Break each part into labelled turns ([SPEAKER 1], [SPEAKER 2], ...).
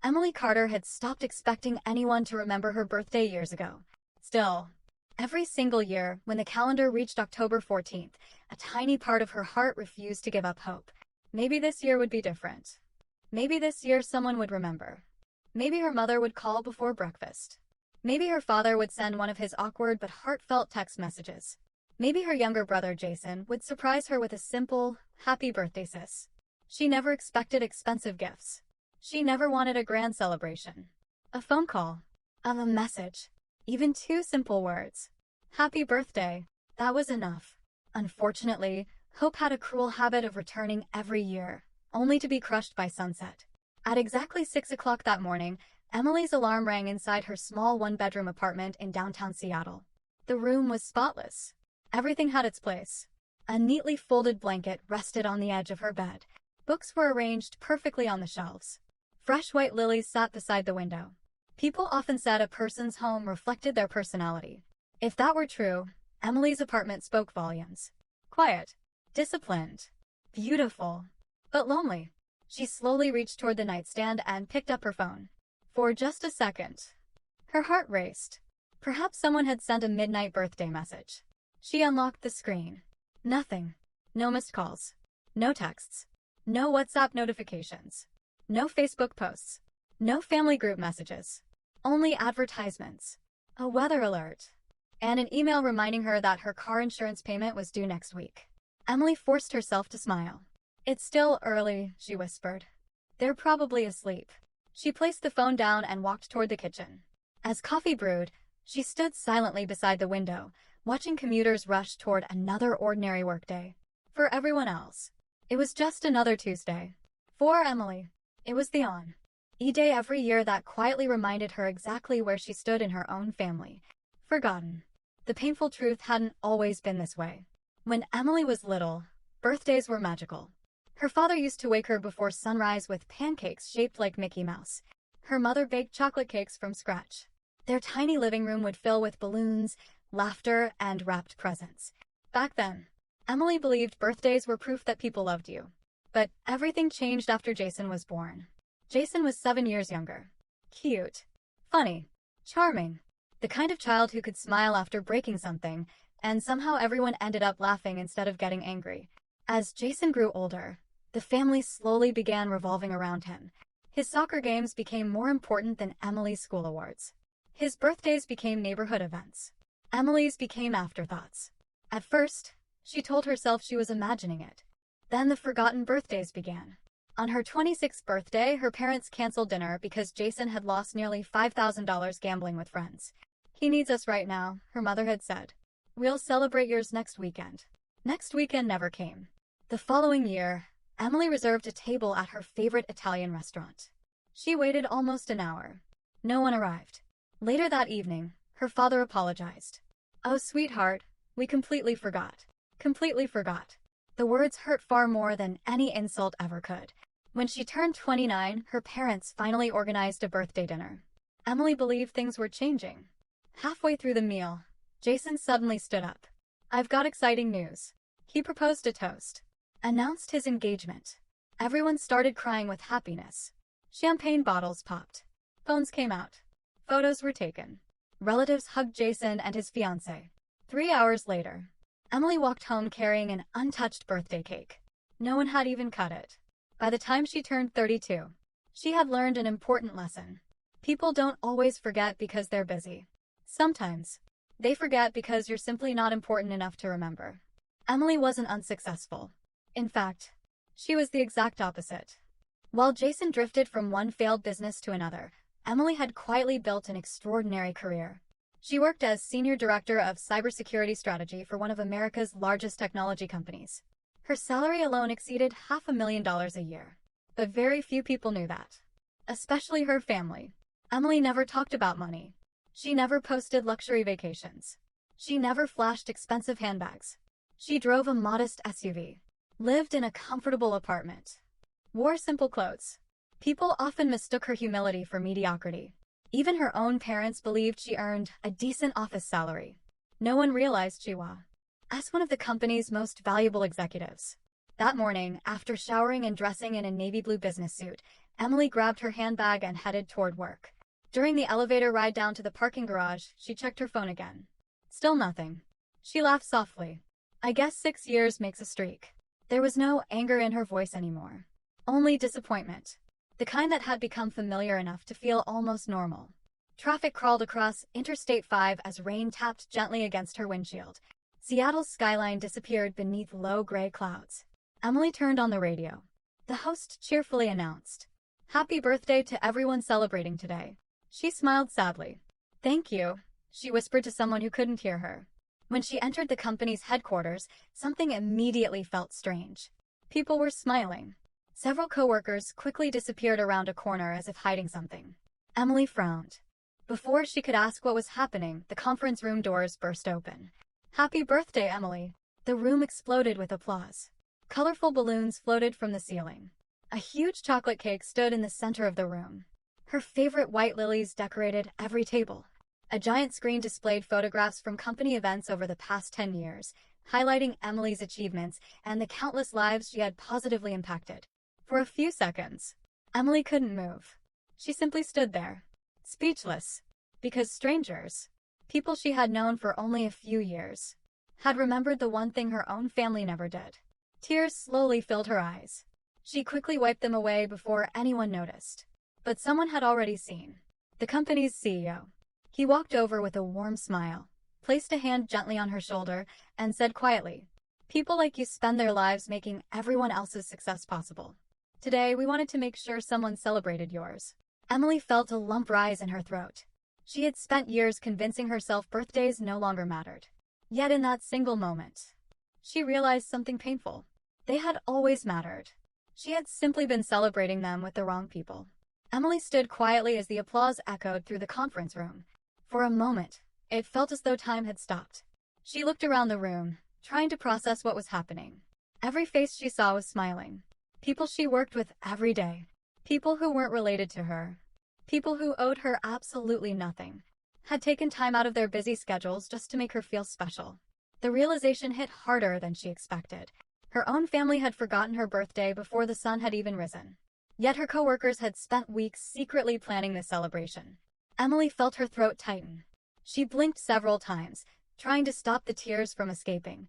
[SPEAKER 1] Emily Carter had stopped expecting anyone to remember her birthday years ago. Still, every single year, when the calendar reached October 14th, a tiny part of her heart refused to give up hope. Maybe this year would be different. Maybe this year someone would remember. Maybe her mother would call before breakfast. Maybe her father would send one of his awkward but heartfelt text messages. Maybe her younger brother Jason would surprise her with a simple, "Happy birthday, sis." She never expected expensive gifts. She never wanted a grand celebration. A phone call. A message. Even two simple words. "Happy birthday." That was enough. Unfortunately, hope had a cruel habit of returning every year, only to be crushed by sunset. At exactly 6 o'clock that morning, Emily's alarm rang inside her small one-bedroom apartment in downtown Seattle. The room was spotless. Everything had its place. A neatly folded blanket rested on the edge of her bed. Books were arranged perfectly on the shelves. Fresh white lilies sat beside the window. People often said a person's home reflected their personality. If that were true, Emily's apartment spoke volumes. Quiet, disciplined, beautiful, but lonely. She slowly reached toward the nightstand and picked up her phone. For just a second, her heart raced. Perhaps someone had sent a midnight birthday message. She unlocked the screen. Nothing. No missed calls. No texts. No WhatsApp notifications. No Facebook posts. No family group messages. Only advertisements. A weather alert. And an email reminding her that her car insurance payment was due next week. Emily forced herself to smile. "It's still early," she whispered. "They're probably asleep." She placed the phone down and walked toward the kitchen. As coffee brewed, she stood silently beside the window, watching commuters rush toward another ordinary workday. For everyone else, it was just another Tuesday. For Emily, it was the on-e-day every year that quietly reminded her exactly where she stood in her own family. Forgotten. The painful truth hadn't always been this way. When Emily was little, birthdays were magical. Her father used to wake her before sunrise with pancakes shaped like Mickey Mouse. Her mother baked chocolate cakes from scratch. Their tiny living room would fill with balloons, laughter, and wrapped presents. Back then, Emily believed birthdays were proof that people loved you. But everything changed after Jason was born. Jason was 7 years younger. Cute. Funny. Charming. The kind of child who could smile after breaking something, and somehow everyone ended up laughing instead of getting angry. As Jason grew older, the family slowly began revolving around him. His soccer games became more important than Emily's school awards. His birthdays became neighborhood events. Emily's became afterthoughts. At first, she told herself she was imagining it. Then the forgotten birthdays began. On her 26th birthday, her parents canceled dinner because Jason had lost nearly $5,000 gambling with friends. "He needs us right now," her mother had said. "We'll celebrate yours next weekend." Next weekend never came. The following year, Emily reserved a table at her favorite Italian restaurant. She waited almost an hour. No one arrived. Later that evening, her father apologized. "Oh, sweetheart, we completely forgot." Completely forgot. The words hurt far more than any insult ever could. When she turned 29, her parents finally organized a birthday dinner. Emily believed things were changing. Halfway through the meal, Jason suddenly stood up. "I've got exciting news." He proposed a toast. Announced his engagement. Everyone started crying with happiness. Champagne bottles popped. Phones came out. Photos were taken. Relatives hugged Jason and his fiancée. 3 hours later, Emily walked home carrying an untouched birthday cake. No one had even cut it. By the time she turned 32, she had learned an important lesson. People don't always forget because they're busy. Sometimes, they forget because you're simply not important enough to remember. Emily wasn't unsuccessful. In fact, she was the exact opposite. While Jason drifted from one failed business to another, Emily had quietly built an extraordinary career. She worked as Senior Director of Cybersecurity Strategy for one of America's largest technology companies. Her salary alone exceeded $500,000 a year. But very few people knew that. Especially her family. Emily never talked about money. She never posted luxury vacations. She never flashed expensive handbags. She drove a modest SUV. Lived in a comfortable apartment. Wore simple clothes. People often mistook her humility for mediocrity. Even her own parents believed she earned a decent office salary. No one realized she was as one of the company's most valuable executives. That morning, after showering and dressing in a navy blue business suit, Emily grabbed her handbag and headed toward work. During the elevator ride down to the parking garage, she checked her phone again. Still nothing. She laughed softly. I guess 6 years makes a streak. There was no anger in her voice anymore. Only disappointment. The kind that had become familiar enough to feel almost normal. Traffic crawled across Interstate 5 as rain tapped gently against her windshield. Seattle's skyline disappeared beneath low gray clouds. Emily turned on the radio. The host cheerfully announced, "Happy birthday to everyone celebrating today." She smiled sadly. "Thank you," she whispered to someone who couldn't hear her. When she entered the company's headquarters, something immediately felt strange. People were smiling. Several coworkers quickly disappeared around a corner as if hiding something. Emily frowned. Before she could ask what was happening, the conference room doors burst open. "Happy birthday, Emily!" The room exploded with applause. Colorful balloons floated from the ceiling. A huge chocolate cake stood in the center of the room. Her favorite white lilies decorated every table. A giant screen displayed photographs from company events over the past 10 years, highlighting Emily's achievements and the countless lives she had positively impacted. For a few seconds, Emily couldn't move. She simply stood there, speechless, because strangers, people she had known for only a few years, had remembered the one thing her own family never did. Tears slowly filled her eyes. She quickly wiped them away before anyone noticed. But someone had already seen. The company's CEO. He walked over with a warm smile, placed a hand gently on her shoulder, and said quietly, "People like you spend their lives making everyone else's success possible. Today, we wanted to make sure someone celebrated yours." Emily felt a lump rise in her throat. She had spent years convincing herself birthdays no longer mattered. Yet in that single moment, she realized something painful. They had always mattered. She had simply been celebrating them with the wrong people. Emily stood quietly as the applause echoed through the conference room. For a moment, it felt as though time had stopped. She looked around the room, trying to process what was happening. Every face she saw was smiling. People she worked with every day. People who weren't related to her. People who owed her absolutely nothing. Had taken time out of their busy schedules just to make her feel special. The realization hit harder than she expected. Her own family had forgotten her birthday before the sun had even risen. Yet her coworkers had spent weeks secretly planning this celebration. Emily felt her throat tighten. She blinked several times, trying to stop the tears from escaping.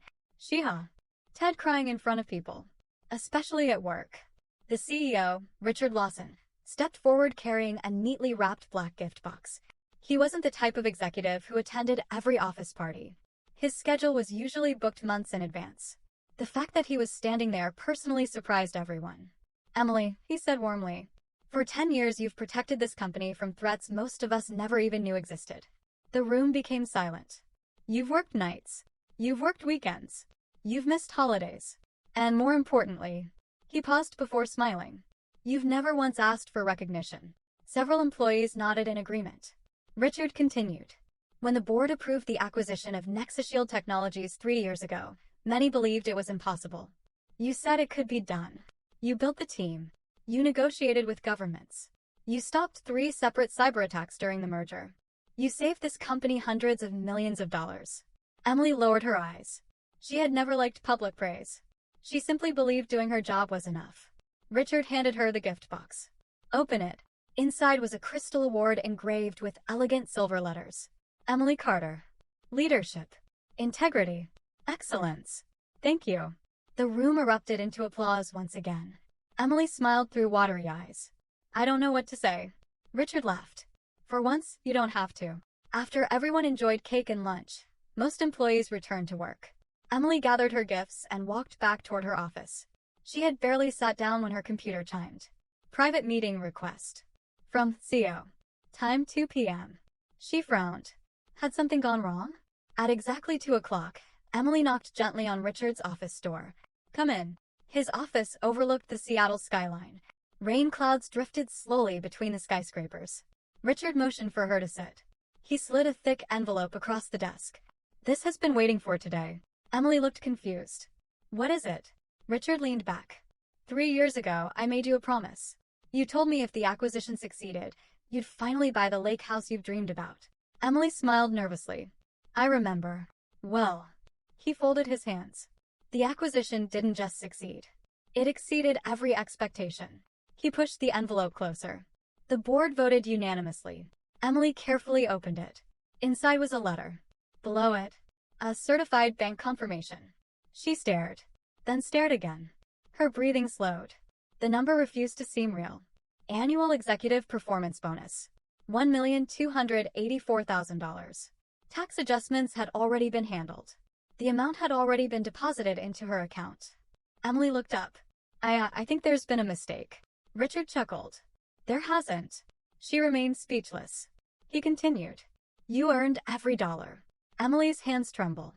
[SPEAKER 1] Ted crying in front of people, especially at work. The CEO, Richard Lawson, stepped forward carrying a neatly wrapped black gift box. He wasn't the type of executive who attended every office party. His schedule was usually booked months in advance. The fact that he was standing there personally surprised everyone. "Emily," he said warmly, "for 10 years you've protected this company from threats most of us never even knew existed." The room became silent. "You've worked nights. You've worked weekends. You've missed holidays. And more importantly," he paused before smiling, "you've never once asked for recognition." Several employees nodded in agreement. Richard continued. "When the board approved the acquisition of NexaShield Technologies 3 years ago, many believed it was impossible. You said it could be done. You built the team. You negotiated with governments. You stopped 3 separate cyber attacks during the merger. You saved this company hundreds of millions of dollars." Emily lowered her eyes. She had never liked public praise. She simply believed doing her job was enough. Richard handed her the gift box. "Open it." Inside was a crystal award engraved with elegant silver letters. Emily Carter. Leadership. Integrity. Excellence. "Thank you." The room erupted into applause once again. Emily smiled through watery eyes. "I don't know what to say." Richard laughed. "For once, you don't have to." After everyone enjoyed cake and lunch, most employees returned to work. Emily gathered her gifts and walked back toward her office. She had barely sat down when her computer chimed. Private meeting request. From CEO. Time 2 p.m. She frowned. Had something gone wrong? At exactly 2 o'clock, Emily knocked gently on Richard's office door. "Come in." His office overlooked the Seattle skyline. Rain clouds drifted slowly between the skyscrapers. Richard motioned for her to sit. He slid a thick envelope across the desk. "This has been waiting for today." Emily looked confused. "What is it?" Richard leaned back. 3 years ago, I made you a promise. You told me if the acquisition succeeded, you'd finally buy the lake house you've dreamed about." Emily smiled nervously. "I remember. Well." He folded his hands. "The acquisition didn't just succeed. It exceeded every expectation. He pushed the envelope closer. The board voted unanimously. Emily carefully opened it. Inside was a letter. Below it, a certified bank confirmation. She stared, then stared again. Her breathing slowed. The number refused to seem real. Annual executive performance bonus. $1,284,000. Tax adjustments had already been handled. The amount had already been deposited into her account. Emily looked up. I think there's been a mistake. Richard chuckled. There hasn't. She remained speechless. He continued. You earned every dollar. Emily's hands trembled.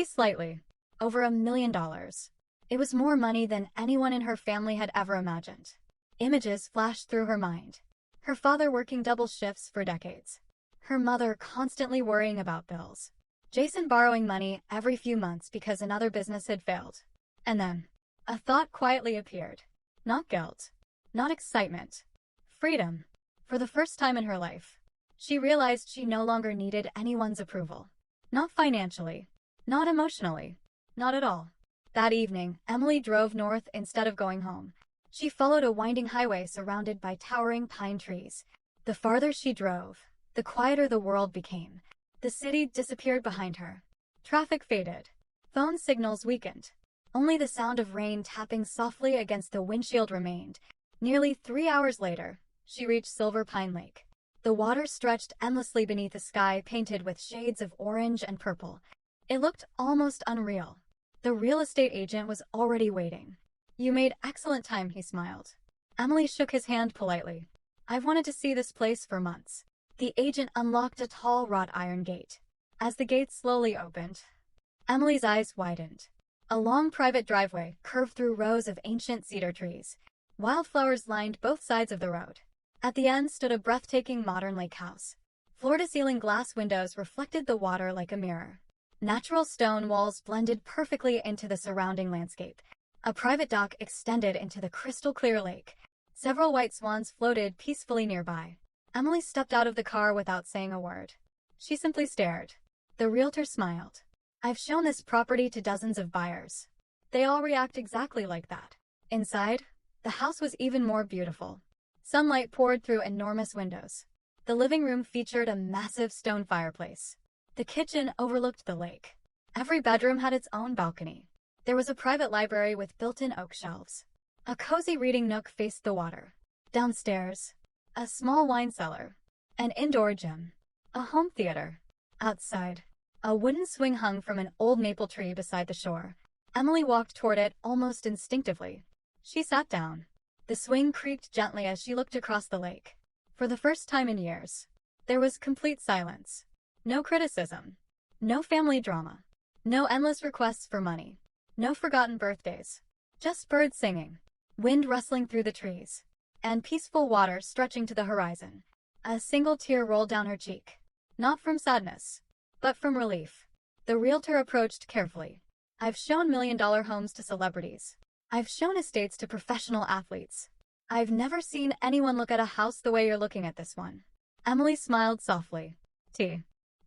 [SPEAKER 1] Slightly. Over $1 million. It was more money than anyone in her family had ever imagined. Images flashed through her mind. Her father working double shifts for decades. Her mother constantly worrying about bills. Jason borrowing money every few months because another business had failed. And then, a thought quietly appeared. Not guilt. Not excitement. Freedom. For the first time in her life, she realized she no longer needed anyone's approval. Not financially. Not emotionally. Not at all. That evening, Emily drove north instead of going home. She followed a winding highway surrounded by towering pine trees. The farther she drove, the quieter the world became. The city disappeared behind her. Traffic faded. Phone signals weakened. Only the sound of rain tapping softly against the windshield remained. Nearly 3 hours later, she reached Silver Pine Lake. The water stretched endlessly beneath a sky painted with shades of orange and purple. It looked almost unreal. The real estate agent was already waiting. You made excellent time, he smiled. Emily shook his hand politely. I've wanted to see this place for months. The agent unlocked a tall wrought iron gate. As the gate slowly opened, Emily's eyes widened. A long private driveway curved through rows of ancient cedar trees. Wildflowers lined both sides of the road. At the end stood a breathtaking modern lake house. Floor-to-ceiling glass windows reflected the water like a mirror. Natural stone walls blended perfectly into the surrounding landscape. A private dock extended into the crystal-clear lake. Several white swans floated peacefully nearby. Emily stepped out of the car without saying a word. She simply stared. The realtor smiled. I've shown this property to dozens of buyers. They all react exactly like that. Inside, the house was even more beautiful. Sunlight poured through enormous windows. The living room featured a massive stone fireplace. The kitchen overlooked the lake. Every bedroom had its own balcony. There was a private library with built-in oak shelves. A cozy reading nook faced the water. Downstairs, a small wine cellar. An indoor gym. A home theater. Outside, a wooden swing hung from an old maple tree beside the shore. Emily walked toward it almost instinctively. She sat down. The swing creaked gently as she looked across the lake. For the first time in years, there was complete silence. No criticism. No family drama. No endless requests for money. No forgotten birthdays. Just birds singing, wind rustling through the trees, and peaceful water stretching to the horizon. A single tear rolled down her cheek. Not from sadness, but from relief. The realtor approached carefully. I've shown million-dollar homes to celebrities. I've shown estates to professional athletes. I've never seen anyone look at a house the way you're looking at this one. Emily smiled softly.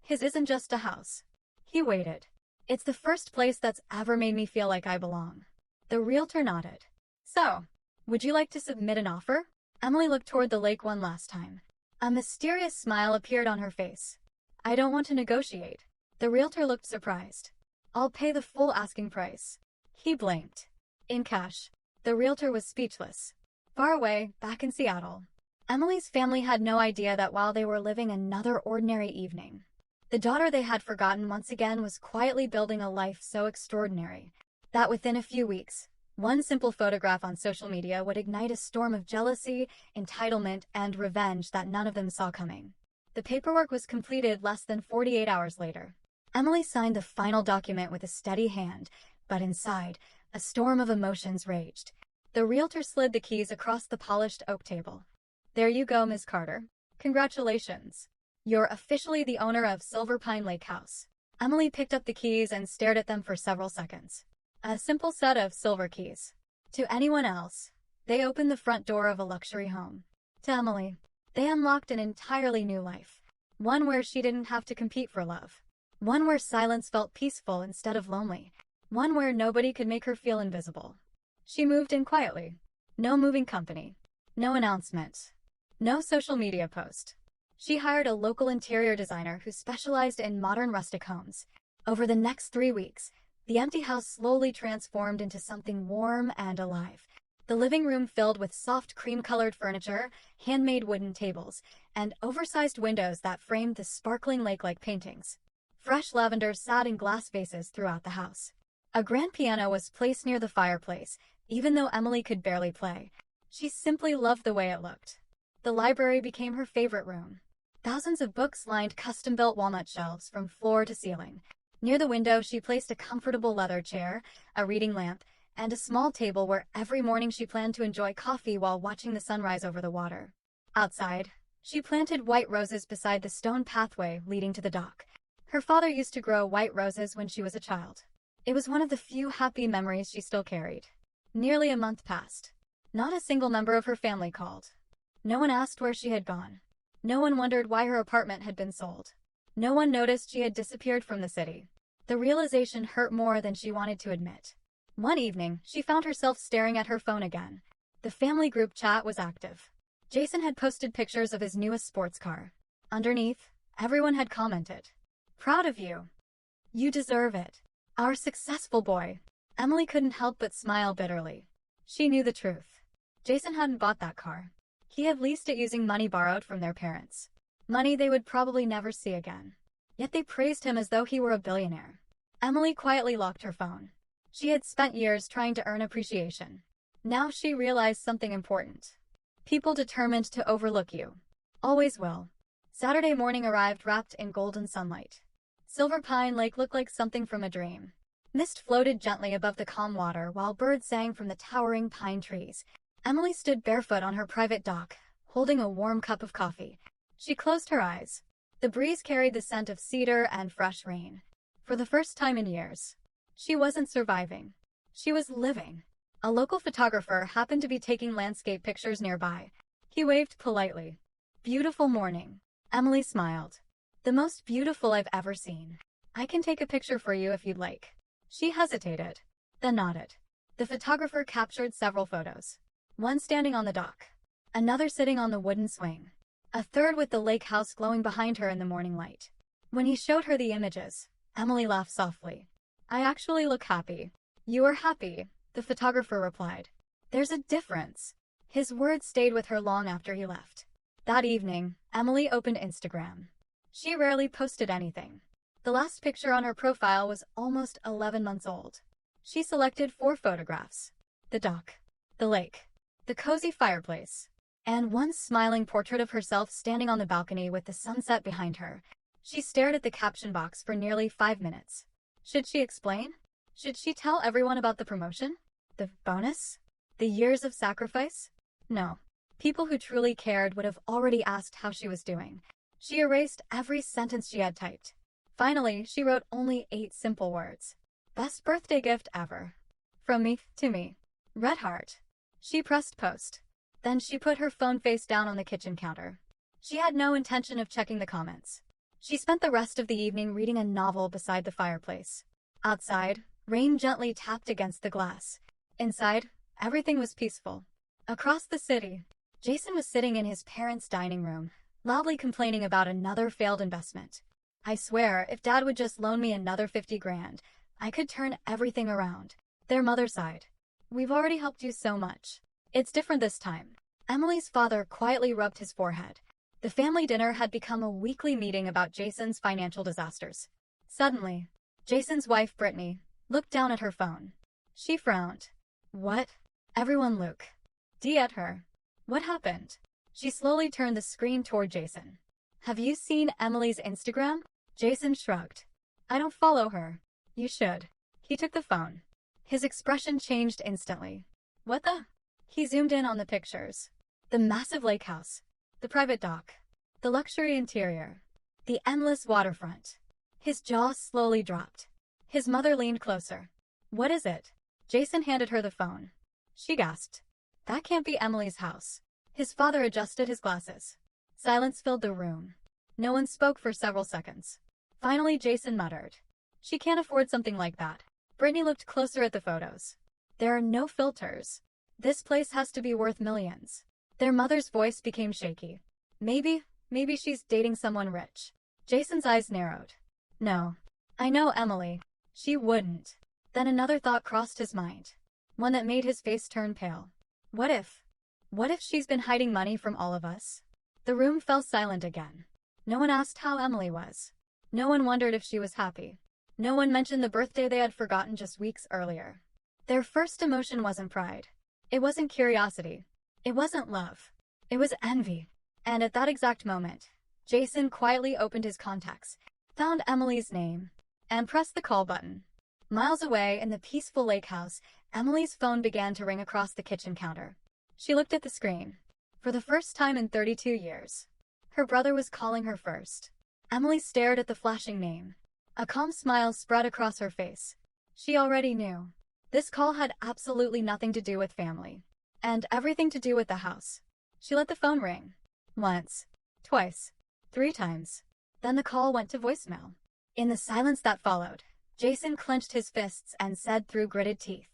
[SPEAKER 1] His isn't just a house. He waited. It's the first place that's ever made me feel like I belong. The realtor nodded. So, would you like to submit an offer? Emily looked toward the lake one last time. A mysterious smile appeared on her face. I don't want to negotiate. The realtor looked surprised. I'll pay the full asking price. He blinked. In cash. The realtor was speechless. Far away, back in Seattle, Emily's family had no idea that while they were living another ordinary evening, the daughter they had forgotten once again was quietly building a life so extraordinary that within a few weeks, one simple photograph on social media would ignite a storm of jealousy, entitlement, and revenge that none of them saw coming. The paperwork was completed less than 48 hours later. Emily signed the final document with a steady hand, but inside, a storm of emotions raged. The realtor slid the keys across the polished oak table. There you go, Ms. Carter. Congratulations. You're officially the owner of Silver Pine Lake House. Emily picked up the keys and stared at them for several seconds. A simple set of silver keys. To anyone else, they opened the front door of a luxury home. To Emily, they unlocked an entirely new life. One where she didn't have to compete for love. One where silence felt peaceful instead of lonely. One where nobody could make her feel invisible. She moved in quietly. No moving company. No announcement. No social media post. She hired a local interior designer who specialized in modern rustic homes. Over the next 3 weeks, the empty house slowly transformed into something warm and alive. The living room filled with soft cream-colored furniture, handmade wooden tables, and oversized windows that framed the sparkling lake-like paintings. Fresh lavender sat in glass vases throughout the house. A grand piano was placed near the fireplace, even though Emily could barely play. She simply loved the way it looked. The library became her favorite room. Thousands of books lined custom-built walnut shelves from floor to ceiling. Near the window, she placed a comfortable leather chair, a reading lamp, and a small table where every morning she planned to enjoy coffee while watching the sunrise over the water. Outside, she planted white roses beside the stone pathway leading to the dock. Her father used to grow white roses when she was a child. It was one of the few happy memories she still carried. Nearly a month passed. Not a single member of her family called. No one asked where she had gone. No one wondered why her apartment had been sold. No one noticed she had disappeared from the city. The realization hurt more than she wanted to admit. One evening, she found herself staring at her phone again. The family group chat was active. Jason had posted pictures of his newest sports car. Underneath, everyone had commented, "Proud of you. You deserve it. Our successful boy." Emily couldn't help but smile bitterly. She knew the truth. Jason hadn't bought that car. He had leased it using money borrowed from their parents. Money they would probably never see again. Yet they praised him as though he were a billionaire. Emily quietly locked her phone. She had spent years trying to earn appreciation. Now she realized something important. People determined to overlook you always will. Saturday morning arrived wrapped in golden sunlight. Silver Pine Lake looked like something from a dream. Mist floated gently above the calm water while birds sang from the towering pine trees. Emily stood barefoot on her private dock, holding a warm cup of coffee. She closed her eyes. The breeze carried the scent of cedar and fresh rain. For the first time in years, she wasn't surviving. She was living. A local photographer happened to be taking landscape pictures nearby. He waved politely. "Beautiful morning." Emily smiled. "The most beautiful I've ever seen. I can take a picture for you if you'd like." She hesitated, then nodded. The photographer captured several photos. One standing on the dock. Another sitting on the wooden swing. A third with the lake house glowing behind her in the morning light. When he showed her the images, Emily laughed softly. "I actually look happy." "You are happy," the photographer replied. "There's a difference." His words stayed with her long after he left. That evening, Emily opened Instagram. She rarely posted anything. The last picture on her profile was almost 11 months old. She selected 4 photographs. The dock, the lake, the cozy fireplace, and one smiling portrait of herself standing on the balcony with the sunset behind her. She stared at the caption box for nearly 5 minutes. Should she explain? Should she tell everyone about the promotion? The bonus? The years of sacrifice? No. People who truly cared would have already asked how she was doing. She erased every sentence she had typed. Finally, she wrote only 8 simple words. "Best birthday gift ever. From me to me. Red heart." She pressed post. Then she put her phone face down on the kitchen counter. She had no intention of checking the comments. She spent the rest of the evening reading a novel beside the fireplace. Outside, rain gently tapped against the glass. Inside, everything was peaceful. Across the city, Jason was sitting in his parents' dining room, loudly complaining about another failed investment. "I swear, if Dad would just loan me another 50 grand, I could turn everything around." Their mother sighed. "We've already helped you so much. It's different this time." Emily's father quietly rubbed his forehead. The family dinner had become a weekly meeting about Jason's financial disasters. Suddenly, Jason's wife, Brittany, looked down at her phone. She frowned. "What?" Everyone looked at her. "What happened?" She slowly turned the screen toward Jason. "Have you seen Emily's Instagram?" Jason shrugged. "I don't follow her." "You should." He took the phone. His expression changed instantly. "What the?" He zoomed in on the pictures. The massive lake house, the private dock, the luxury interior, the endless waterfront. His jaw slowly dropped. His mother leaned closer. "What is it?" Jason handed her the phone. She gasped. "That can't be Emily's house." His father adjusted his glasses. Silence filled the room. No one spoke for several seconds. Finally, Jason muttered, "She can't afford something like that." Brittany looked closer at the photos. "There are no filters. This place has to be worth millions." Their mother's voice became shaky. Maybe she's dating someone rich. Jason's eyes narrowed. No. I know Emily. She wouldn't. Then another thought crossed his mind. One that made his face turn pale. What if? What if she's been hiding money from all of us? The room fell silent again. No one asked how Emily was. No one wondered if she was happy. No one mentioned the birthday they had forgotten just weeks earlier. Their first emotion wasn't pride. It wasn't curiosity. It wasn't love. It was envy. And at that exact moment, Jason quietly opened his contacts, found Emily's name, and pressed the call button. Miles away in the peaceful lake house, Emily's phone began to ring across the kitchen counter. She looked at the screen. For the first time in 32 years. Her brother was calling her first. Emily stared at the flashing name. A calm smile spread across her face. She already knew. This call had absolutely nothing to do with family. And everything to do with the house. She let the phone ring. Once. Twice. 3 times. Then the call went to voicemail. In the silence that followed, Jason clenched his fists and said through gritted teeth,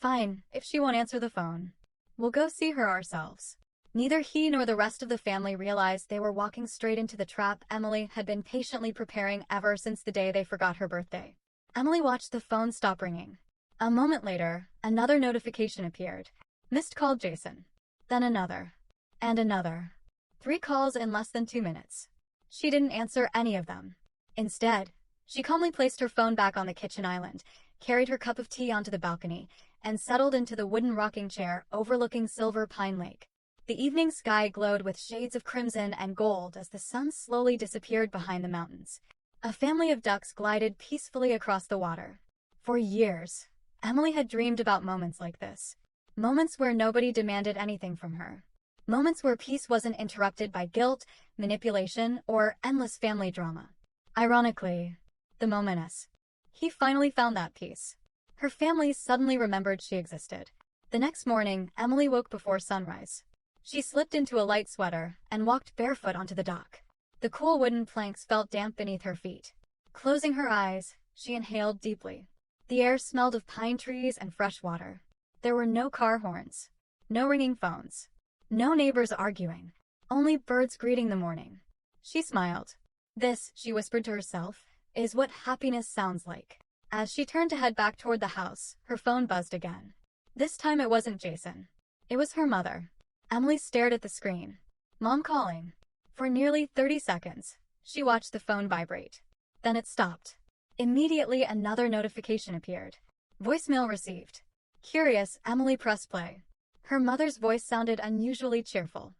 [SPEAKER 1] "Fine, if she won't answer the phone. We'll go see her ourselves." Neither he nor the rest of the family realized they were walking straight into the trap Emily had been patiently preparing ever since the day they forgot her birthday. Emily watched the phone stop ringing. A moment later, another notification appeared. Missed call Jason. Then another. And another. 3 calls in less than 2 minutes. She didn't answer any of them. Instead, she calmly placed her phone back on the kitchen island, carried her cup of tea onto the balcony, and settled into the wooden rocking chair overlooking Silver Pine Lake. The evening sky glowed with shades of crimson and gold as the sun slowly disappeared behind the mountains. A family of ducks glided peacefully across the water. For years, Emily had dreamed about moments like this. Moments where nobody demanded anything from her. Moments where peace wasn't interrupted by guilt, manipulation, or endless family drama. Ironically, the momentous. He finally found that peace. Her family suddenly remembered she existed. The next morning, Emily woke before sunrise. She slipped into a light sweater and walked barefoot onto the dock. The cool wooden planks felt damp beneath her feet. Closing her eyes, she inhaled deeply. The air smelled of pine trees and fresh water. There were no car horns, no ringing phones, no neighbors arguing, only birds greeting the morning. She smiled. This, she whispered to herself, is what happiness sounds like. As she turned to head back toward the house, her phone buzzed again. This time it wasn't Jason. It was her mother. Emily stared at the screen. Mom calling. For nearly 30 seconds, she watched the phone vibrate. Then it stopped. Immediately another notification appeared. Voicemail received. Curious, Emily pressed play. Her mother's voice sounded unusually cheerful.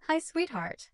[SPEAKER 1] "Hi, sweetheart.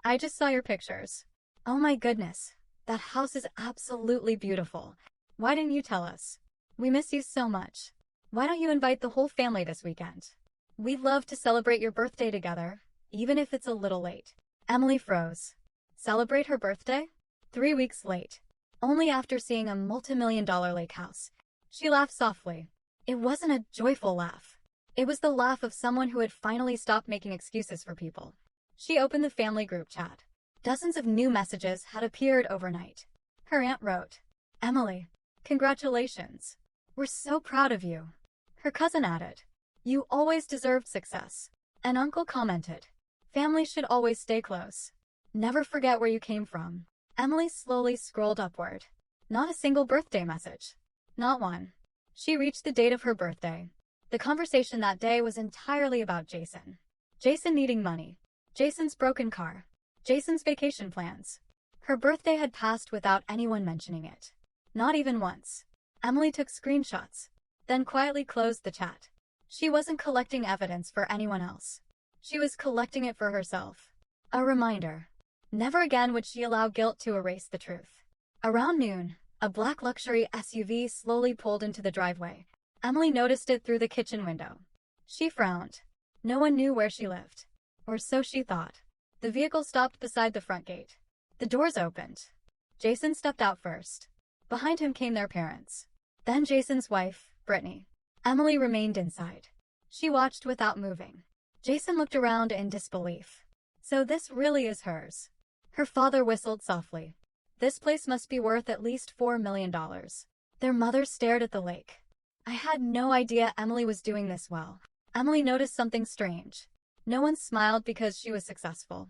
[SPEAKER 1] I just saw your pictures. Oh my goodness, that house is absolutely beautiful. Why didn't you tell us? We miss you so much. Why don't you invite the whole family this weekend? We'd love to celebrate your birthday together, even if it's a little late." Emily froze. Celebrate her birthday? 3 weeks late. Only after seeing a multi-million-dollar lake house. She laughed softly. It wasn't a joyful laugh. It was the laugh of someone who had finally stopped making excuses for people. She opened the family group chat. Dozens of new messages had appeared overnight. Her aunt wrote, "Emily, congratulations. We're so proud of you." Her cousin added, "You always deserved success." An uncle commented, "Family should always stay close. Never forget where you came from." Emily slowly scrolled upward. Not a single birthday message. Not one. She reached the date of her birthday. The conversation that day was entirely about Jason. Jason needing money. Jason's broken car. Jason's vacation plans. Her birthday had passed without anyone mentioning it. Not even once. Emily took screenshots, then quietly closed the chat. She wasn't collecting evidence for anyone else. She was collecting it for herself. A reminder. Never again would she allow guilt to erase the truth. Around noon, a black luxury SUV slowly pulled into the driveway. Emily noticed it through the kitchen window. She frowned. No one knew where she lived. Or so she thought. The vehicle stopped beside the front gate. The doors opened. Jason stepped out first. Behind him came their parents. Then Jason's wife, Brittany. Emily remained inside. She watched without moving. Jason looked around in disbelief. So this really is hers. Her father whistled softly. This place must be worth at least $4 million. Their mother stared at the lake. I had no idea Emily was doing this well. Emily noticed something strange. No one smiled because she was successful.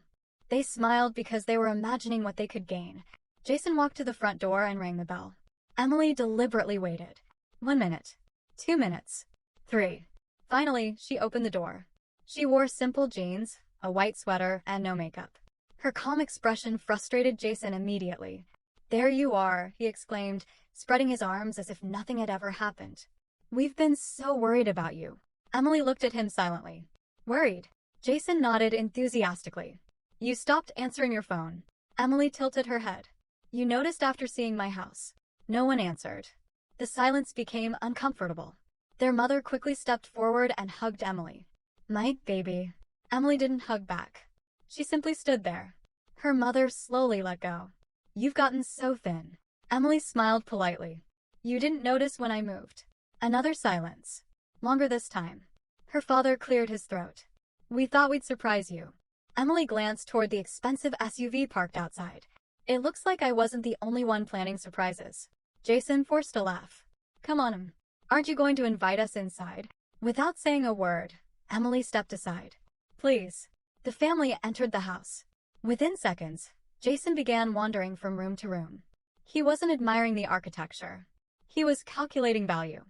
[SPEAKER 1] They smiled because they were imagining what they could gain. Jason walked to the front door and rang the bell. Emily deliberately waited. 1 minute. 2 minutes. 3. Finally, she opened the door. She wore simple jeans, a white sweater, and no makeup. Her calm expression frustrated Jason immediately. "There you are," he exclaimed, spreading his arms as if nothing had ever happened. "We've been so worried about you." Emily looked at him silently. "Worried?" Jason nodded enthusiastically. "You stopped answering your phone." Emily tilted her head. "You noticed after seeing my house." No one answered. The silence became uncomfortable. Their mother quickly stepped forward and hugged Emily. "My baby." Emily didn't hug back. She simply stood there. Her mother slowly let go. "You've gotten so thin." Emily smiled politely. "You didn't notice when I moved." Another silence. Longer this time. Her father cleared his throat. "We thought we'd surprise you." Emily glanced toward the expensive SUV parked outside. "It looks like I wasn't the only one planning surprises." Jason forced a laugh. "Come on. Aren't you going to invite us inside?" Without saying a word, Emily stepped aside. "Please." The family entered the house. Within seconds, Jason began wandering from room to room. He wasn't admiring the architecture. He was calculating value.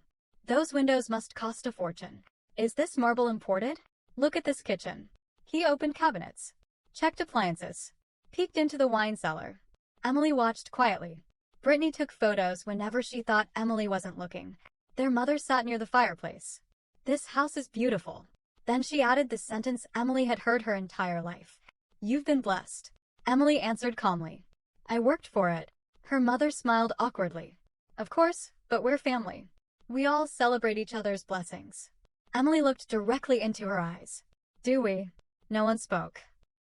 [SPEAKER 1] Those windows must cost a fortune. Is this marble imported? Look at this kitchen. He opened cabinets, checked appliances, peeked into the wine cellar. Emily watched quietly. Brittany took photos whenever she thought Emily wasn't looking. Their mother sat near the fireplace. "This house is beautiful." Then she added the sentence Emily had heard her entire life. "You've been blessed." Emily answered calmly. "I worked for it." Her mother smiled awkwardly. "Of course, but we're family. We all celebrate each other's blessings." Emily looked directly into her eyes. "Do we?" No one spoke.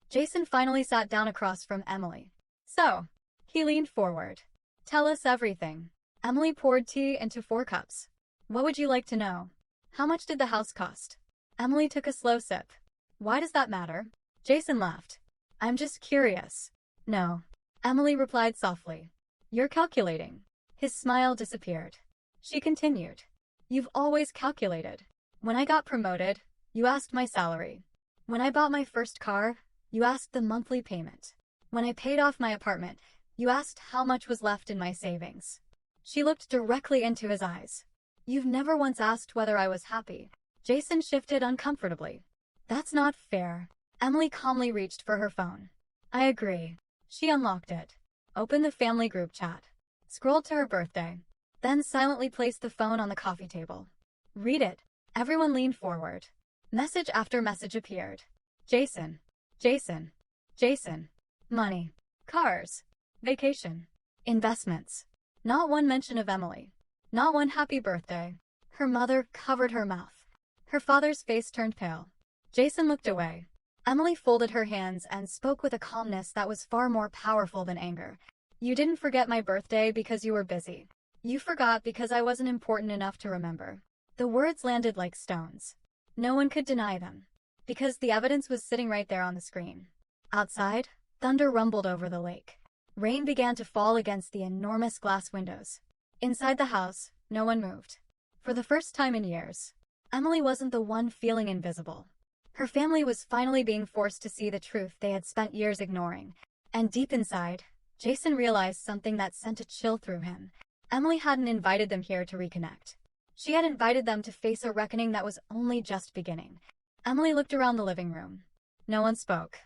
[SPEAKER 1] Jason finally sat down across from Emily. "So," he leaned forward. "Tell us everything." Emily poured tea into 4 cups. "What would you like to know? How much did the house cost?" Emily took a slow sip. "Why does that matter?" Jason laughed. "I'm just curious." "No." Emily replied softly. "You're calculating." His smile disappeared. She continued. "You've always calculated. When I got promoted, you asked my salary. When I bought my first car, you asked the monthly payment. When I paid off my apartment, you asked how much was left in my savings." She looked directly into his eyes. "You've never once asked whether I was happy." Jason shifted uncomfortably. "That's not fair." Emily calmly reached for her phone. "I agree." She unlocked it, opened the family group chat, scrolled to her birthday, then silently placed the phone on the coffee table. "Read it." Everyone leaned forward. Message after message appeared. Jason. Jason. Jason. Money. Cars. Vacation. Investments. Not one mention of Emily. Not one happy birthday. Her mother covered her mouth. Her father's face turned pale. Jason looked away. Emily folded her hands and spoke with a calmness that was far more powerful than anger. "You didn't forget my birthday because you were busy. You forgot because I wasn't important enough to remember." The words landed like stones. No one could deny them, because the evidence was sitting right there on the screen. Outside, thunder rumbled over the lake. Rain began to fall against the enormous glass windows. Inside the house, no one moved. For the first time in years, Emily wasn't the one feeling invisible. Her family was finally being forced to see the truth they had spent years ignoring. And deep inside, Jason realized something that sent a chill through him. Emily hadn't invited them here to reconnect. She had invited them to face a reckoning that was only just beginning. Emily looked around the living room. No one spoke.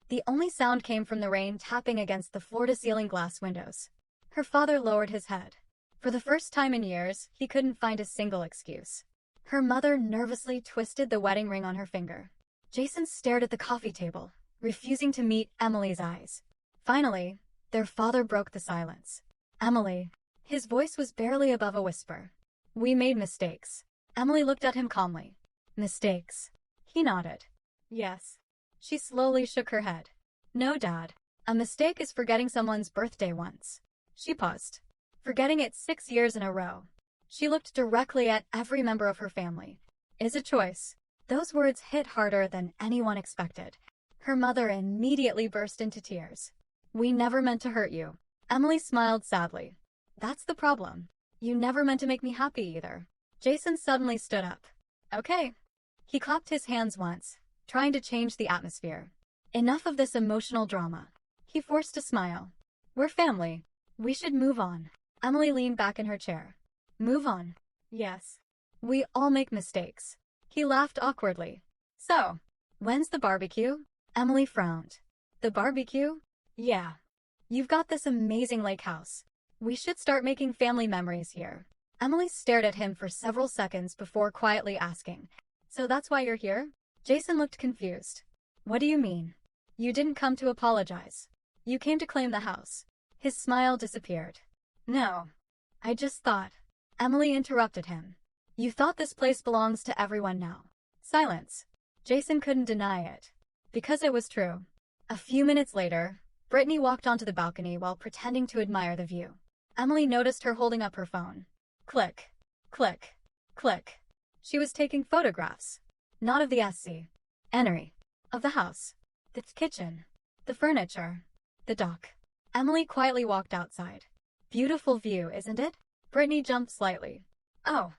[SPEAKER 1] The only sound came from the rain tapping against the floor-to-ceiling glass windows. Her father lowered his head. For the first time in years, he couldn't find a single excuse. Her mother nervously twisted the wedding ring on her finger. Jason stared at the coffee table, refusing to meet Emily's eyes. Finally, their father broke the silence. "Emily." His voice was barely above a whisper. "We made mistakes." Emily looked at him calmly. "Mistakes?" He nodded. "Yes." She slowly shook her head. "No, Dad. A mistake is forgetting someone's birthday once." She paused. "Forgetting it 6 years in a row." She looked directly at every member of her family. "Is a choice." Those words hit harder than anyone expected. Her mother immediately burst into tears. "We never meant to hurt you." Emily smiled sadly. "That's the problem. You never meant to make me happy either." Jason suddenly stood up. "Okay." He clapped his hands once, trying to change the atmosphere. Enough of this emotional drama. He forced a smile. We're family. We should move on. Emily leaned back in her chair. Move on? Yes. We all make mistakes. He laughed awkwardly. So, when's the barbecue? Emily frowned. The barbecue? Yeah. You've got this amazing lake house. We should start making family memories here. Emily stared at him for several seconds before quietly asking, so that's why you're here? Jason looked confused. What do you mean? You didn't come to apologize. You came to claim the house. His smile disappeared. No. I just thought. Emily interrupted him. You thought this place belongs to everyone now. Silence. Jason couldn't deny it. Because it was true. A few minutes later, Brittany walked onto the balcony while pretending to admire the view. Emily noticed her holding up her phone. Click. Click. Click. She was taking photographs. Not of the scenery. Of the house. The kitchen. The furniture. The dock. Emily quietly walked outside. Beautiful view, isn't it? Brittany jumped slightly. Oh.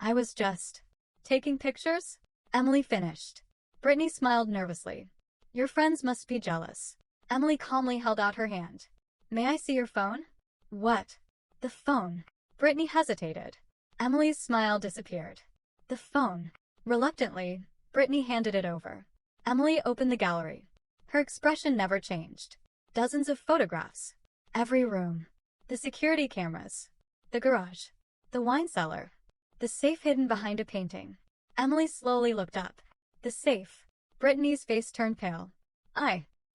[SPEAKER 1] I was just taking pictures? Emily finished. Brittany smiled nervously. Your friends must be jealous. Emily calmly held out her hand. May I see your phone? What? The phone. Brittany hesitated. Emily's smile disappeared. The phone. Reluctantly, Brittany handed it over. Emily opened the gallery. Her expression never changed. Dozens of photographs. Every room. The security cameras. The garage. The wine cellar. The safe hidden behind a painting. Emily slowly looked up. The safe. Brittany's face turned pale.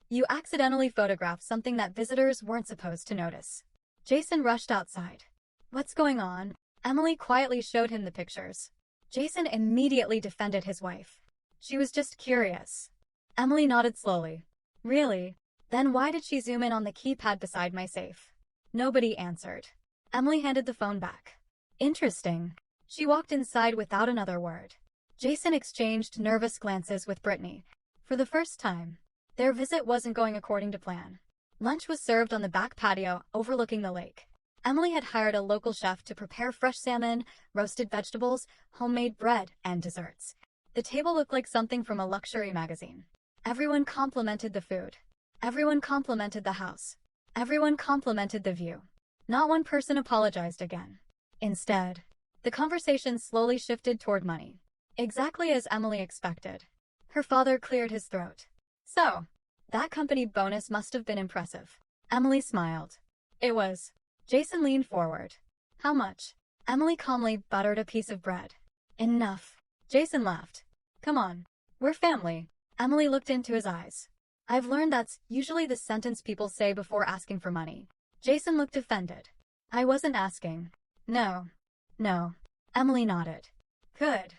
[SPEAKER 1] You accidentally photographed something that visitors weren't supposed to notice. Jason rushed outside. What's going on? Emily quietly showed him the pictures. Jason immediately defended his wife. She was just curious. Emily nodded slowly. Really? Then why did she zoom in on the keypad beside my safe? Nobody answered. Emily handed the phone back. Interesting. She walked inside without another word. Jason exchanged nervous glances with Brittany. For the first time, their visit wasn't going according to plan. Lunch was served on the back patio overlooking the lake. Emily had hired a local chef to prepare fresh salmon, roasted vegetables, homemade bread, and desserts. The table looked like something from a luxury magazine. Everyone complimented the food. Everyone complimented the house. Everyone complimented the view. Not one person apologized again. Instead, the conversation slowly shifted toward money. Exactly as Emily expected. Her father cleared his throat. So, that company bonus must have been impressive. Emily smiled. It was. Jason leaned forward. How much? Emily calmly buttered a piece of bread. Enough. Jason laughed. Come on. We're family. Emily looked into his eyes. I've learned that's usually the sentence people say before asking for money. Jason looked offended. I wasn't asking. No. Emily nodded. Good.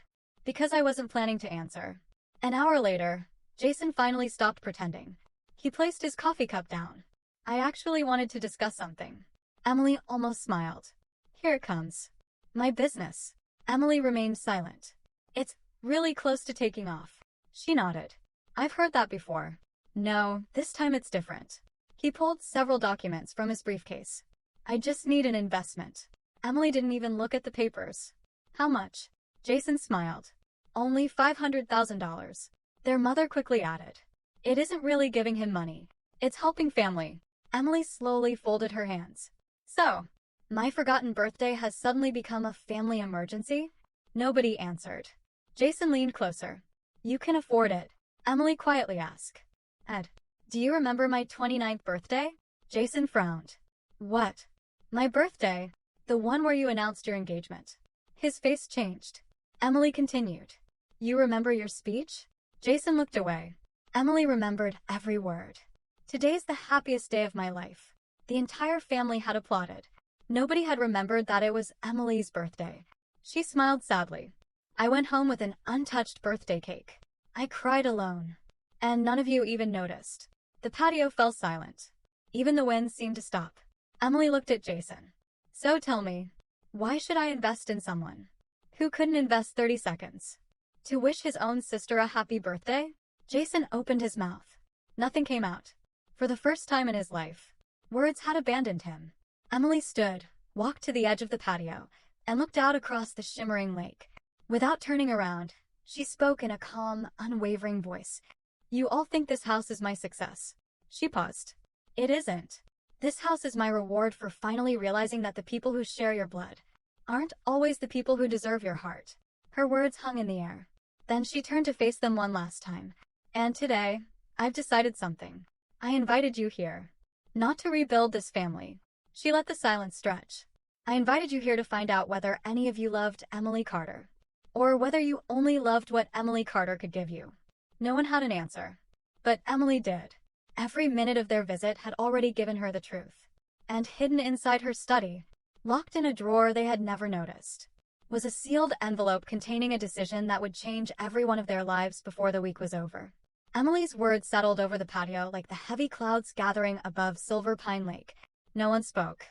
[SPEAKER 1] Because I wasn't planning to answer. An hour later, Jason finally stopped pretending. He placed his coffee cup down. I actually wanted to discuss something. Emily almost smiled. Here it comes. My business. Emily remained silent. It's really close to taking off. She nodded. I've heard that before. No, this time it's different. He pulled several documents from his briefcase. I just need an investment. Emily didn't even look at the papers. How much? Jason smiled. Only $500,000. Their mother quickly added. It isn't really giving him money. It's helping family. Emily slowly folded her hands. So, my forgotten birthday has suddenly become a family emergency? Nobody answered. Jason leaned closer. You can afford it. Emily quietly asked. Ed, do you remember my 29th birthday? Jason frowned. What? My birthday? The one where you announced your engagement. His face changed. Emily continued. You remember your speech? Jason looked away. Emily remembered every word. Today's the happiest day of my life. The entire family had applauded. Nobody had remembered that it was Emily's birthday. She smiled sadly. I went home with an untouched birthday cake. I cried alone. And none of you even noticed. The patio fell silent. Even the wind seemed to stop. Emily looked at Jason. So tell me, why should I invest in someone who couldn't invest 30 seconds to wish his own sister a happy birthday? Jason opened his mouth. Nothing came out. For the first time in his life, words had abandoned him. Emily stood, walked to the edge of the patio, and looked out across the shimmering lake. Without turning around, She spoke in a calm, unwavering voice. You all think this house is my success. She paused. It isn't. This house is my reward for finally realizing that the people who share your blood aren't always the people who deserve your heart. Her words hung in the air. Then she turned to face them one last time. And today, I've decided something. I invited you here. Not to rebuild this family. She let the silence stretch. I invited you here to find out whether any of you loved Emily Carter. Or whether you only loved what Emily Carter could give you. No one had an answer. But Emily did. Every minute of their visit had already given her the truth. And hidden inside her study, locked in a drawer they had never noticed, was a sealed envelope containing a decision that would change every one of their lives before the week was over. Emily's words settled over the patio like the heavy clouds gathering above Silver Pine Lake. No one spoke.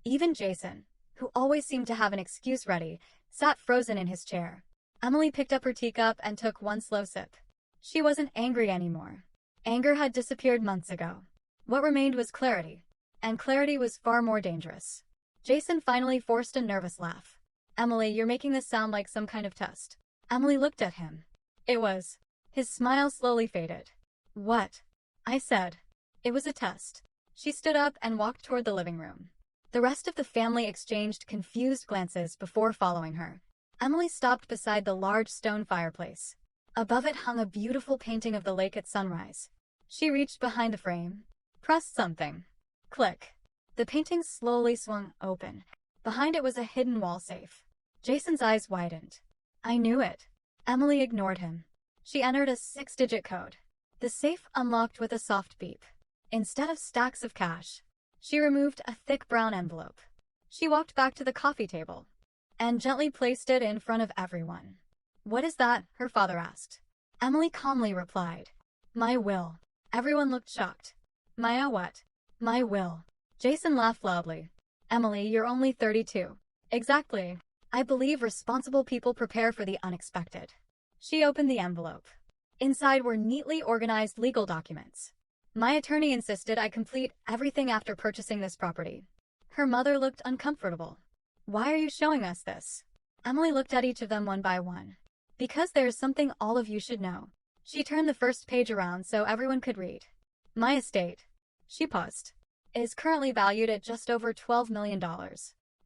[SPEAKER 1] Even Jason, who always seemed to have an excuse ready, sat frozen in his chair. Emily picked up her teacup and took one slow sip. She wasn't angry anymore. Anger had disappeared months ago. What remained was clarity. And clarity was far more dangerous. Jason finally forced a nervous laugh. Emily, you're making this sound like some kind of test. Emily looked at him. It was. His smile slowly faded. What? I said. It was a test. She stood up and walked toward the living room. The rest of the family exchanged confused glances before following her. Emily stopped beside the large stone fireplace. Above it hung a beautiful painting of the lake at sunrise. She reached behind the frame. Pressed something. Click. The painting slowly swung open. Behind it was a hidden wall safe. Jason's eyes widened. I knew it. Emily ignored him. She entered a 6-digit code. The safe unlocked with a soft beep. Instead of stacks of cash, she removed a thick brown envelope. She walked back to the coffee table and gently placed it in front of everyone. What is that? Her father asked. Emily calmly replied. My will. Everyone looked shocked. Maya, what? My will. Jason laughed loudly. Emily, you're only 32. Exactly. I believe responsible people prepare for the unexpected. She opened the envelope. Inside were neatly organized legal documents. My attorney insisted I complete everything after purchasing this property. Her mother looked uncomfortable. Why are you showing us this? Emily looked at each of them one by one. Because there's something all of you should know. She turned the first page around so everyone could read. My estate. She paused. Is currently valued at just over $12 million.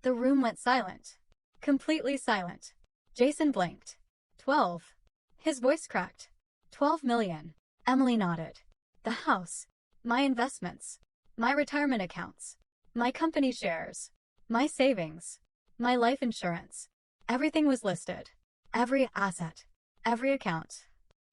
[SPEAKER 1] The room went silent. Completely silent. Jason blinked. 12. His voice cracked. 12 million. Emily nodded. The house. My investments. My retirement accounts. My company shares. My savings. My life insurance. Everything was listed. Every asset. Every account.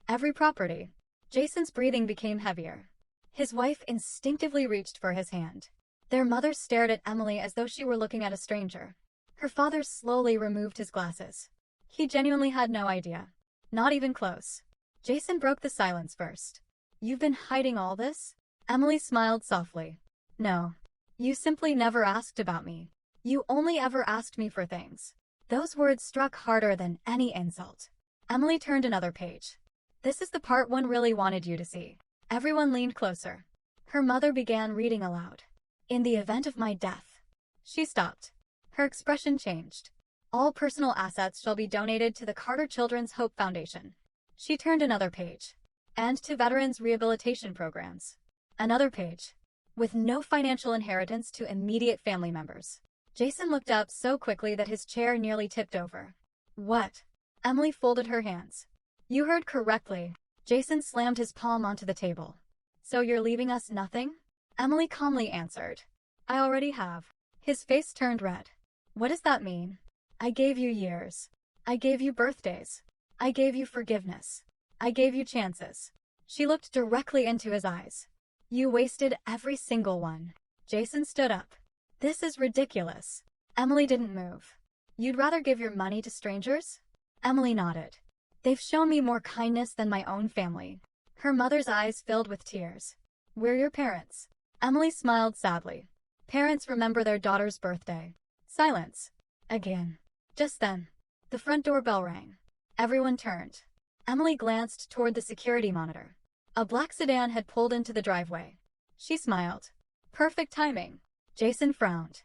[SPEAKER 1] Every property. Jason's breathing became heavier. His wife instinctively reached for his hand. Their mother stared at Emily as though she were looking at a stranger. Her father slowly removed his glasses. He genuinely had no idea. Not even close. Jason broke the silence first. You've been hiding all this? Emily smiled softly. No. You simply never asked about me. You only ever asked me for things. Those words struck harder than any insult. Emily turned another page. This is the part one really wanted you to see. Everyone leaned closer. Her mother began reading aloud. In the event of my death. She stopped. Her expression changed. All personal assets shall be donated to the Carter Children's Hope Foundation. She turned another page. And to veterans' rehabilitation programs. Another page. With no financial inheritance to immediate family members. Jason looked up so quickly that his chair nearly tipped over. What? Emily folded her hands. You heard correctly. Jason slammed his palm onto the table. So you're leaving us nothing? Emily calmly answered. I already have. His face turned red. What does that mean? I gave you years. I gave you birthdays. I gave you forgiveness. I gave you chances. She looked directly into his eyes. You wasted every single one. Jason stood up. This is ridiculous. Emily didn't move. You'd rather give your money to strangers? Emily nodded. They've shown me more kindness than my own family. Her mother's eyes filled with tears. We're your parents. Emily smiled sadly. Parents remember their daughter's birthday. Silence. Again. Just then, the front door bell rang. Everyone turned. Emily glanced toward the security monitor. A black sedan had pulled into the driveway. She smiled. Perfect timing. Jason frowned.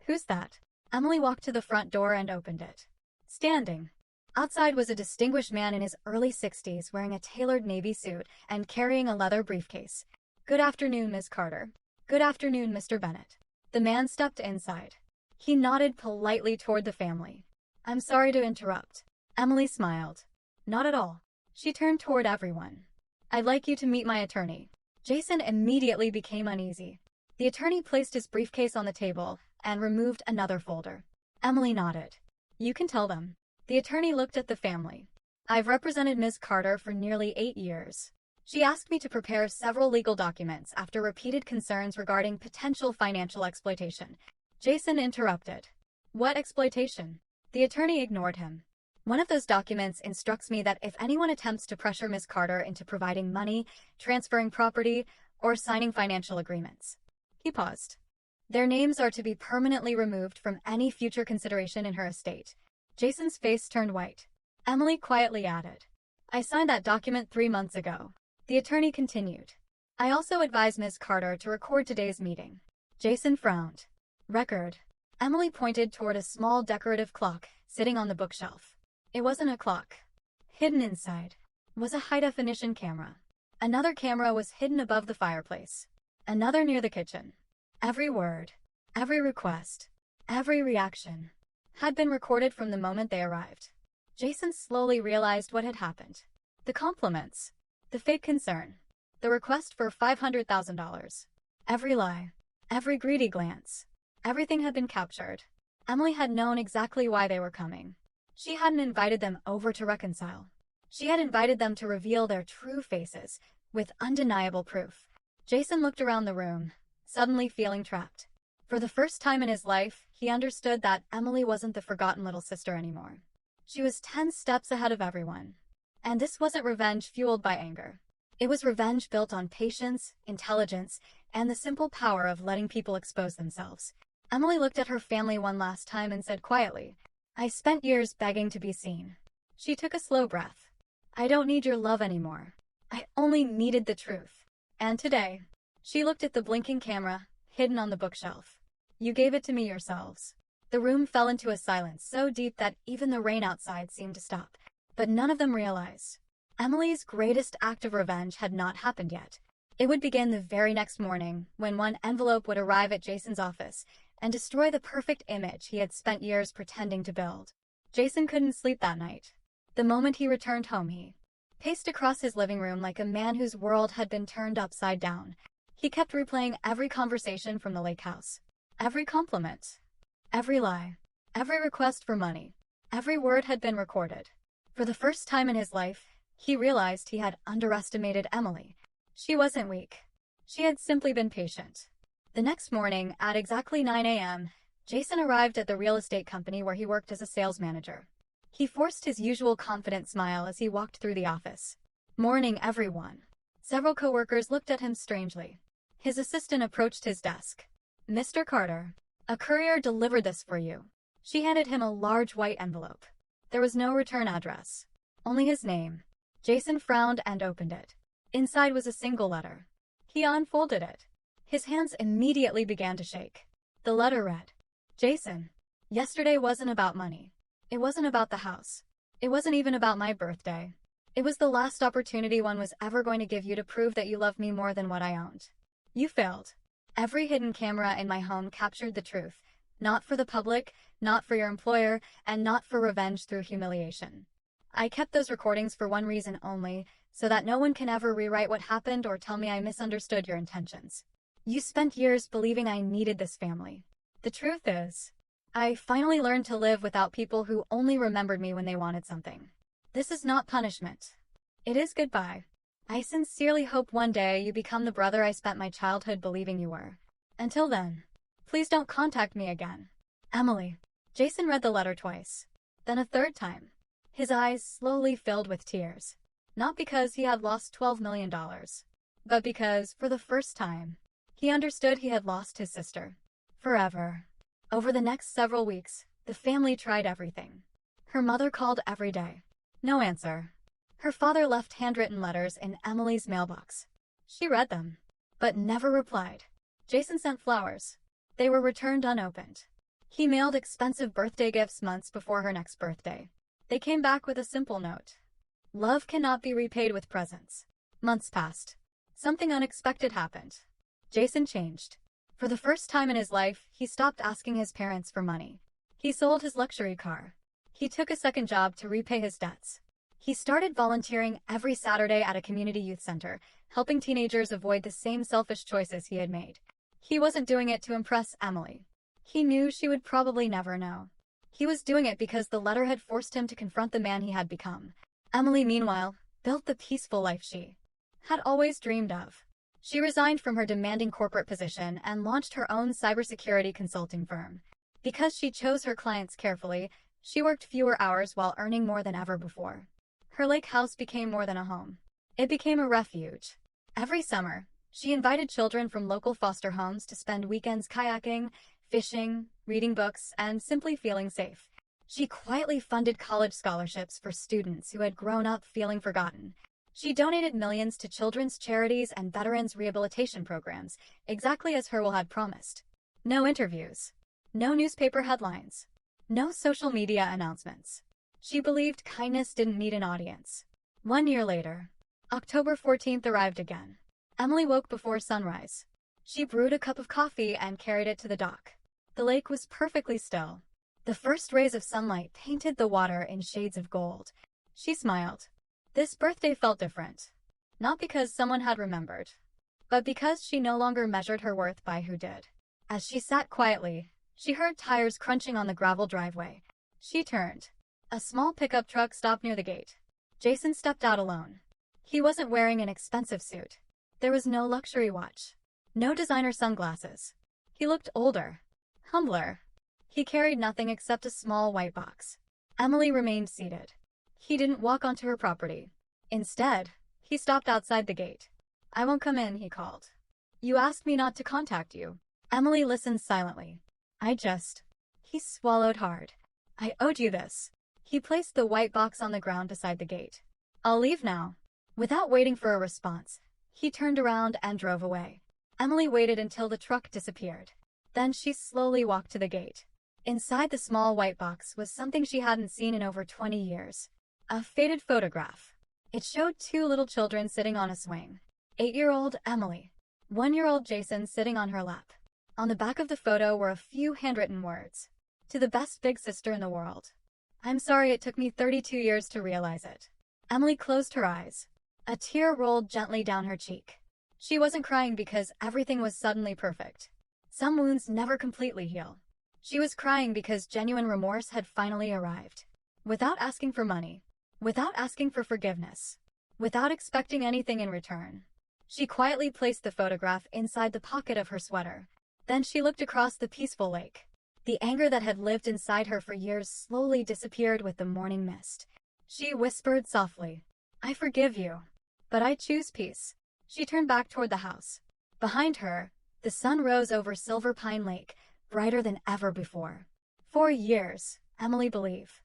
[SPEAKER 1] Who's that? Emily walked to the front door and opened it. Standing. Outside was a distinguished man in his early 60s wearing a tailored navy suit and carrying a leather briefcase. "Good afternoon, Miss Carter." "Good afternoon, Mr. Bennett." The man stepped inside. He nodded politely toward the family. "I'm sorry to interrupt." Emily smiled. "Not at all." She turned toward everyone. "I'd like you to meet my attorney." Jason immediately became uneasy. The attorney placed his briefcase on the table and removed another folder. Emily nodded. "You can tell them." The attorney looked at the family. "I've represented Ms. Carter for nearly 8 years. She asked me to prepare several legal documents after repeated concerns regarding potential financial exploitation." Jason interrupted. "What exploitation?" The attorney ignored him. "One of those documents instructs me that if anyone attempts to pressure Ms. Carter into providing money, transferring property, or signing financial agreements." He paused. "Their names are to be permanently removed from any future consideration in her estate." Jason's face turned white. Emily quietly added, "I signed that document 3 months ago." The attorney continued. "I also advise Ms. Carter to record today's meeting." Jason frowned. "Record." Emily pointed toward a small decorative clock sitting on the bookshelf. It wasn't a clock. Hidden inside was a high-definition camera. Another camera was hidden above the fireplace. Another near the kitchen. Every word, every request, every reaction had been recorded from the moment they arrived. Jason slowly realized what had happened. The compliments, the fake concern, the request for $500,000. Every lie, every greedy glance, everything had been captured. Emily had known exactly why they were coming. She hadn't invited them over to reconcile. She had invited them to reveal their true faces, with undeniable proof. Jason looked around the room, suddenly feeling trapped. For the first time in his life, he understood that Emily wasn't the forgotten little sister anymore. She was 10 steps ahead of everyone. And this wasn't revenge fueled by anger. It was revenge built on patience, intelligence, and the simple power of letting people expose themselves. Emily looked at her family one last time and said quietly, "I spent years begging to be seen." She took a slow breath. "I don't need your love anymore. I only needed the truth." And today, she looked at the blinking camera, hidden on the bookshelf. "You gave it to me yourselves." The room fell into a silence so deep that even the rain outside seemed to stop. But none of them realized. Emily's greatest act of revenge had not happened yet. It would begin the very next morning, when one envelope would arrive at Jason's office and destroy the perfect image he had spent years pretending to build. Jason couldn't sleep that night. The moment he returned home, he paced across his living room like a man whose world had been turned upside down. He kept replaying every conversation from the lake house. Every compliment. Every lie. Every request for money. Every word had been recorded. For the first time in his life, he realized he had underestimated Emily. She wasn't weak. She had simply been patient. The next morning, at exactly 9 a.m., Jason arrived at the real estate company where he worked as a sales manager. He forced his usual confident smile as he walked through the office. "Morning, everyone." Several coworkers looked at him strangely. His assistant approached his desk. "Mr. Carter, a courier delivered this for you." She handed him a large white envelope. There was no return address, only his name. Jason frowned and opened it. Inside was a single letter. He unfolded it. His hands immediately began to shake. The letter read, "Jason, yesterday wasn't about money. It wasn't about the house. It wasn't even about my birthday. It was the last opportunity one was ever going to give you to prove that you loved me more than what I owned. You failed. Every hidden camera in my home captured the truth. Not for the public, not for your employer, and not for revenge through humiliation. I kept those recordings for one reason only, so that no one can ever rewrite what happened or tell me I misunderstood your intentions. You spent years believing I needed this family. The truth is, I finally learned to live without people who only remembered me when they wanted something. This is not punishment. It is goodbye. I sincerely hope one day you become the brother I spent my childhood believing you were. Until then, please don't contact me again. Emily." Jason read the letter twice, then a third time. His eyes slowly filled with tears. Not because he had lost $12 million, but because, for the first time, he understood he had lost his sister. Forever. Over the next several weeks, the family tried everything. Her mother called every day. No answer. Her father left handwritten letters in Emily's mailbox. She read them, but never replied. Jason sent flowers. They were returned unopened. He mailed expensive birthday gifts months before her next birthday. They came back with a simple note. Love cannot be repaid with presents. Months passed. Something unexpected happened. Jason changed. For the first time in his life, he stopped asking his parents for money. He sold his luxury car. He took a second job to repay his debts. He started volunteering every Saturday at a community youth center, helping teenagers avoid the same selfish choices he had made. He wasn't doing it to impress Emily. He knew she would probably never know. He was doing it because the letter had forced him to confront the man he had become. Emily, meanwhile, built the peaceful life she had always dreamed of. She resigned from her demanding corporate position and launched her own cybersecurity consulting firm. Because she chose her clients carefully, she worked fewer hours while earning more than ever before. Her lake house became more than a home. It became a refuge. Every summer, she invited children from local foster homes to spend weekends kayaking, fishing, reading books, and simply feeling safe. She quietly funded college scholarships for students who had grown up feeling forgotten. She donated millions to children's charities and veterans' rehabilitation programs, exactly as Hurwell had promised. No interviews. No newspaper headlines. No social media announcements. She believed kindness didn't need an audience. 1 year later, October 14th arrived again. Emily woke before sunrise. She brewed a cup of coffee and carried it to the dock. The lake was perfectly still. The first rays of sunlight painted the water in shades of gold. She smiled. This birthday felt different. Not because someone had remembered, but because she no longer measured her worth by who did. As she sat quietly, she heard tires crunching on the gravel driveway. She turned. A small pickup truck stopped near the gate. Jason stepped out alone. He wasn't wearing an expensive suit. There was no luxury watch. No designer sunglasses. He looked older. Humbler. He carried nothing except a small white box. Emily remained seated. He didn't walk onto her property. Instead, he stopped outside the gate. I won't come in, he called. You asked me not to contact you. Emily listened silently. He swallowed hard. I owed you this. He placed the white box on the ground beside the gate. I'll leave now. Without waiting for a response, he turned around and drove away. Emily waited until the truck disappeared. Then she slowly walked to the gate. Inside the small white box was something she hadn't seen in over 20 years. A faded photograph. It showed 2 little children sitting on a swing. 8-year-old Emily. 1-year-old Jason sitting on her lap. On the back of the photo were a few handwritten words. To the best big sister in the world. I'm sorry it took me 32 years to realize it. Emily closed her eyes. A tear rolled gently down her cheek. She wasn't crying because everything was suddenly perfect. Some wounds never completely heal. She was crying because genuine remorse had finally arrived. Without asking for money. Without asking for forgiveness. Without expecting anything in return. She quietly placed the photograph inside the pocket of her sweater. Then she looked across the peaceful lake. The anger that had lived inside her for years slowly disappeared with the morning mist. She whispered softly, I forgive you. But I choose peace. She turned back toward the house. Behind her, the sun rose over Silver Pine Lake, brighter than ever before. For years, Emily believed,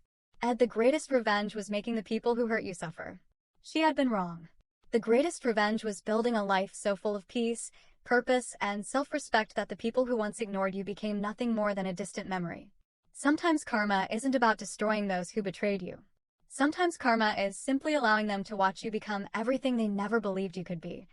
[SPEAKER 1] the greatest revenge was making the people who hurt you suffer. She had been wrong. The greatest revenge was building a life so full of peace, purpose, and self-respect that the people who once ignored you became nothing more than a distant memory. Sometimes karma isn't about destroying those who betrayed you. Sometimes karma is simply allowing them to watch you become everything they never believed you could be.